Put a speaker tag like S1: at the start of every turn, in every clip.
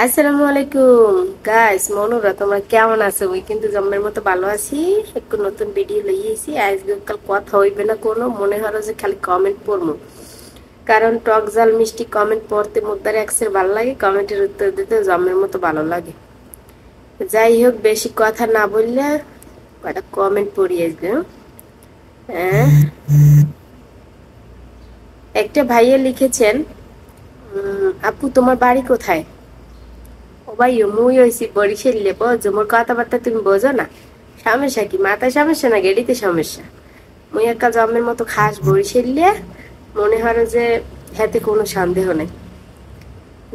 S1: আসসালামু আলাইকুম গাইস, মনুরা তোমরা কেমন আছো? ওই কিন্তু জম্মের মতো ভালো আছি। একটু নতুন ভিডিও লইয়েছি। আজকে কাল কথা হইবে না কোনো, মনে হলো যে খালি কমেন্ট পড়বো। কারণ টক জাল মিষ্টি কমেন্ট পড়তে মুদ্রার এক্সের ভালো লাগে, কমেন্টের উত্তর দিতে জম্মের মতো ভালো লাগে। যাই হোক, বেশি কথা না বললে কটা কমেন্ট পড়ি আসবে। হ্যাঁ, একটা ভাইয়া লিখেছেন, আপু তোমার বাড়ি কোথায়? ও ভাই, মুই হইছি বরিশালে, বোঝো মোর কথাবার্তা তুমি বোঝো না? সমস্যা কি? মাথায় সমস্যা না গেড়িতে সমস্যা? মুই একা জন্মের মতো খাস বরিশালে, মনে হয় যে হাতে কোনো সন্দেহ নেই।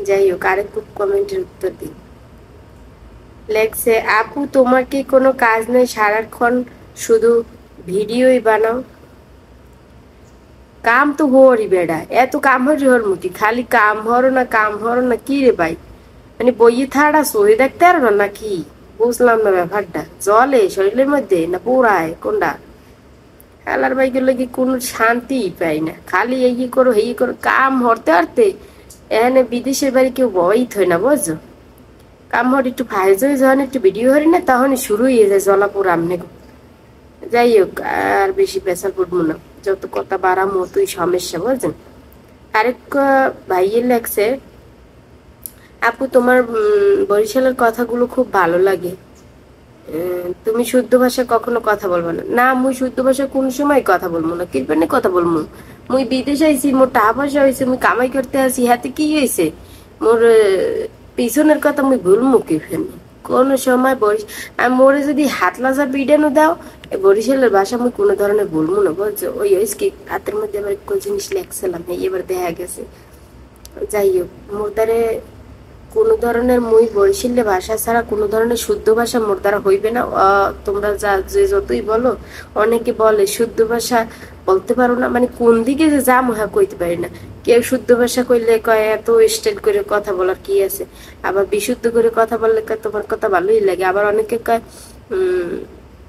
S1: যাই হোক, আরেকটু কমেন্টের উত্তর দিই। লেখছে, আপু তোমার কি কোনো কাজ নেই, সারাক্ষণ শুধু ভিডিওই বানাও? কাম তো হরি বেড়া, এত কাম হরি হর মুখী, খালি কাম হরো না কাম হরো না, কি রে ভাই? মানে বইয়ে থাড়া সহি দেখতে পারো না নাকি? বুঝলাম না ব্যাপারটা। জলে শরীরের মধ্যে না পোড়ায় কোনটা? খেলার বাইকে কি কোনো শান্তি পাই না, খালি এই করো এই করো, কাম হরতে হরতে এখানে বিদেশের বাড়ি কেউ বই থই না, বুঝছো? কাম হর একটু ফাইজ হয়ে যখন একটু ভিডিও হরি না, তখনই শুরু হয়ে যায় জলাপুর আমনে। যাই হোক, আর বেশি পেশাল পড়বো না, যত কথা বাড়া মতোই সমস্যা, বুঝছেন? আরেক ভাইয়ে লেখছে, আপু তোমার বরিশালের কথাগুলো খুব ভালো লাগে। তুমি শুদ্ধ ভাষা কখনো কথা বলবো না? না, মুই শুদ্ধ ভাষা কোন সময় কথা বলবো না, কিরপানে কথা বলবো? মুই বিদেশে আইছি, মোর টাকা পয়সা হয়েছে, মুই কামাই করতে আসি, হাতে কি হয়েছে? মোর পিছনের কথা মুই ভুলমু কি ফেনি? কোন সময় আর মোরে যদি হাত লাজা পিডানো দাও, এই বরিশালের ভাষা মুই কোনো ধরনের ভুলমু না, বুঝছো? ওই হয়েছে কি, হাতের মধ্যে আবার কোন জিনিস লেখছিলাম, এবার দেখা গেছে। যাই হোক, মোর দ্বারে কোনো ধরনের মুই বরিশালে ভাষা ছাড়া কোনো ধরনের শুদ্ধ ভাষা মোর দ্বারা হইবে না। তোমরা যা যে যতই বলো, অনেকে বলে শুদ্ধ ভাষা বলতে পারো না, মানে কোন দিকে যে যা মহা কইতে পারি না। কেউ শুদ্ধ ভাষা কইলে কয় এত স্টাইল করে কথা বলার কি আছে, আবার বিশুদ্ধ করে কথা বললে কয় তোমার কথা ভালোই লাগে, আবার অনেকে কয়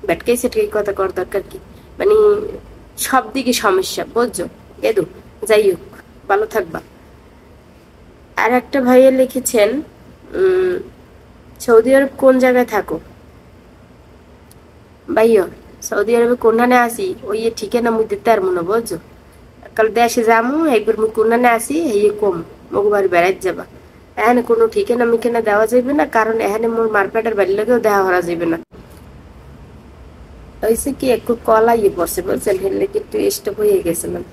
S1: ব্যাটকাই সেটকাই কথা কর দরকার কি? মানে সব দিকে সমস্যা, বুঝছো? এদু, যাই হোক, ভালো থাকবা। আর একটা ভাইয়া লিখেছেন, উম সৌদি আরব কোন জায়গায় থাকো? ভাইয়া, সৌদি আরবে কোনখানে আসি ওই ঠিকানা মুই দিতে পারবো না, বুঝছো? কাল দেশে যামু, একবার মুই কোনখানে আসি এই কম মগবাড়ি বেড়াইতে যাবা। এখানে কোনো ঠিকানা মিকানা দেওয়া যাবে না, কারণ এখানে মোর মারপেটের বাড়ির লগেও দেওয়া করা যাবে না। হয়েছে কি, একটু কলা পড়ছে, বুঝছেন? হেললে কি একটু স্টপ হয়ে গেছিলাম।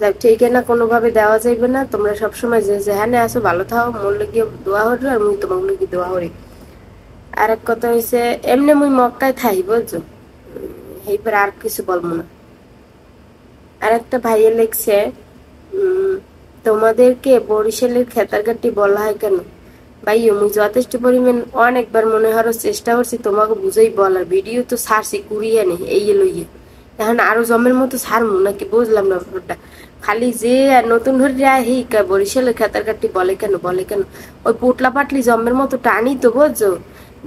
S1: যাক, ঠিকানা কোনোভাবে দেওয়া যাইবে না। তোমরা সবসময় যে যেখানে আসো ভালো থাও, মোর লাগিয়ে দোয়া হরি আর মুই তোমার লাগি দোয়া হরি। আর এক কথা হয়েছে, এমনি মুই মক্কায় থাই, বুঝছো? এইবার আর কিছু বলবো না। আর একটা ভাইয়ে লিখছে, উম তোমাদেরকে বরিশালের খেতারগাটি বলা হয় কেন? ভাইও, মুই যথেষ্ট পরিমাণ অনেকবার মনে হওয়ার চেষ্টা করছি তোমাকে বুঝাই বলার, ভিডিও তো ছাড়ছি কুড়িয়ে নেই এই লইয়ে। এখন আরো জমের মতো ছাড়মু নাকি, বুঝলাম না ব্যাপারটা। খালি যে নতুন হরি হি বরিশালের খেতারগাটি বলে কেন বলে কেন? ওই পুটলা পাটলি জমের মতো টানি তো, বুঝছো?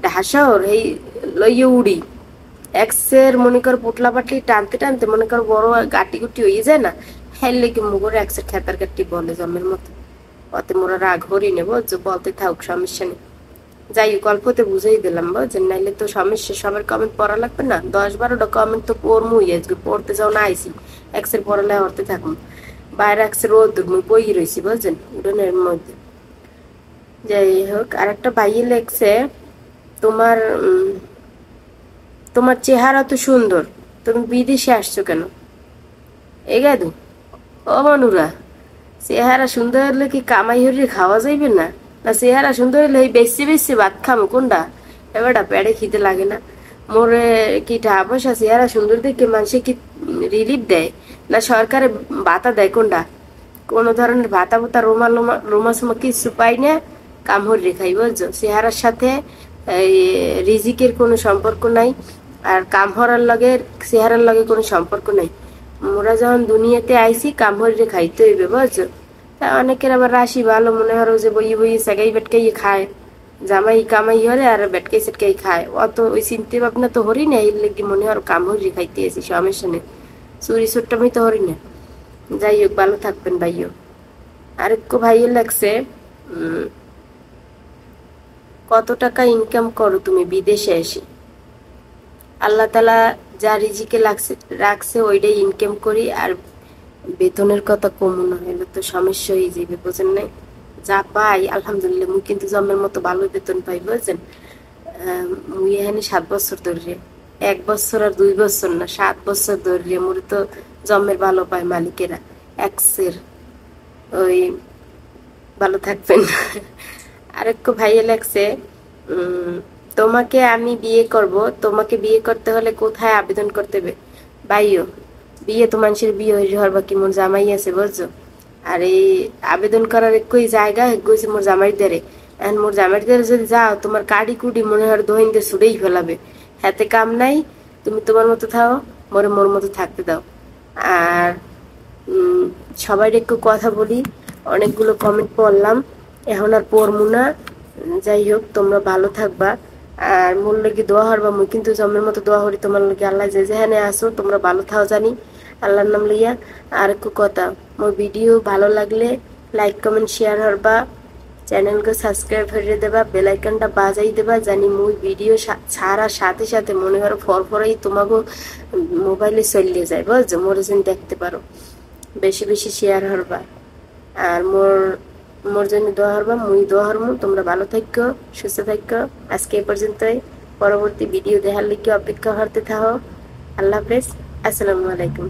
S1: ঢাসর এই লইয়ে উড়ি এক্সের, মনে কর পুটলা পাটলি টানতে টানতে মনে কর বড় গাটি গুটি হয়ে যায় না, হেললে কি মুগরে এক্সের খেতার কাটি বলে জমের মতো। অতে মোরা রাগ হরি নেবো, যে বলতে থাকুক, সমস্যা নেই। যাই হোক, অল্পতে বুঝাই দিলাম, বুঝছেন? নাইলে তো সমস্যা, সবার কমেন্ট পড়া লাগবে না। 10-12টা কমেন্ট তো পড়মুই, আজকে পড়তে যাও না আইসি, এক্সের পড়ালে হরতে থাকুন। বাইরে এক্সের রোদ মুই বই রয়েছি, বুঝছেন, উঠোনের মধ্যে। যাই হোক, আর একটা ভাইয়ে লেখছে, তোমার তোমার চেহারা তো সুন্দর, তুমি বিদেশে আসছো কেন? এ গেদু, ও মানুরা, চেহারা সুন্দর হলে কি কামাই হরিয়ে খাওয়া যাইবে না? না চেহারা সুন্দর হলে এই বেশি বেশি ভাত খামো কোনটা? এবারটা পেড়ে খিদে লাগে না? মোরে কি টাকা পয়সা চেহারা সুন্দর দেখে মানুষে কি রিলিফ দেয়, না সরকারে ভাতা দেয় কোনটা? কোনো ধরনের ভাতা ভাতা রোমা সোমা কিছু পাই না, কাম হরিয়ে খাই, বুঝছো? চেহারার সাথে এই রিজিকের কোনো সম্পর্ক নাই, আর কাম হরার লগে চেহারার লগে কোনো সম্পর্ক নাই। মোরা যখন দুনিয়াতে আইছি কাম হরিয়ে খাইতে হইবে, বুঝছো? তা অনেকের আবার রাশি ভালো, মনে হলো যে বইয়ে বইয়ে সেগাই বেটকাই খায়, জামাই কামাই হরে আর বেটকাই সেটকাই খায়, অত ওই চিন্তা ভাবনা তো হরি না, এই লেগে মনে হলো কাম হরিয়ে খাইতে আছি, সমস্যা নেই, চুরি ছোট্টামি তো হরি না। যাই হোক, ভালো থাকবেন ভাইও। আরেক ভাইয়ের লাগছে, কত টাকা ইনকাম করো তুমি বিদেশে এসে? আল্লাহ তালা যা রিজিকে রাখছে ওইটাই ইনকাম করি। আর বেতনের কথা কমু না হলে তো সমস্যা হয়ে যাবে, বুঝেন নাই? যা পাই আলহামদুলিল্লাহ, মুই কিন্তু জন্মের মতো ভালো বেতন পাই, বুঝছেন? মুই এখানে 7 বছর ধরে, 1 বছর আর 2 বছর না, 7 বছর ধরে মোর তো জন্মের ভালো পায় মালিকেরা। এক্সের ওই ভালো থাকবেন। আরেক ভাইয়া লাগছে, উম তোমাকে আমি বিয়ে করব, তোমাকে বিয়ে করতে হলে কোথায় আবেদন করতে হবে? ভাইও, বিয়ে তো মানুষের বিয়ে হয়ে হওয়ার বাকি মোর জামাই আছে, বুঝছো? আর এই আবেদন করার একই জায়গা গেছে মোর জামাই দেরে। এখন মোর জামাই দেরে যদি যাও, তোমার কাডি কুডি মনে হয় দহিনদের ছুড়েই ফেলাবে। হাতে কাম নাই, তুমি তোমার মতো থাও, মোরে মোর মতো থাকতে দাও। আর সবাই একটু কথা বলি, অনেকগুলো কমেন্ট পড়লাম, এখন আর পড়মু না। যাই হোক, তোমরা ভালো থাকবা। আর মোর লাগি দোয়া হরবা, মুই কিন্তু জন্মের মতো দোয়া হরি তোমার লাগি। আল্লাহ যে যেখানে আসো তোমরা ভালো থাও জানি, আল্লাহর নাম লইয়া। আর একটু কথা, মোর ভিডিও ভালো লাগলে লাইক কমেন্ট শেয়ার হরবা, চ্যানেলকে সাবস্ক্রাইব করে দেবা, বেল আইকনটা বাজাই দেবা, জানি মুই ভিডিও ছাড়ার সাথে সাথে মনে করো ফরফরাই তোমাকে মোবাইলে চলিয়ে যায়, বুঝছো? মোর যেন দেখতে পারো। বেশি বেশি শেয়ার হরবা। আর মোর মোর জন্য দোয়া হরবা, মুই দোয়া হরমু। তোমরা ভালো থাকো, সুস্থ থাকো। আজকে এই পর্যন্তই। পরবর্তী ভিডিও দেখার লিখে অপেক্ষা করতে থাকো। আল্লাহ হাফেজ, আসসালামু আলাইকুম।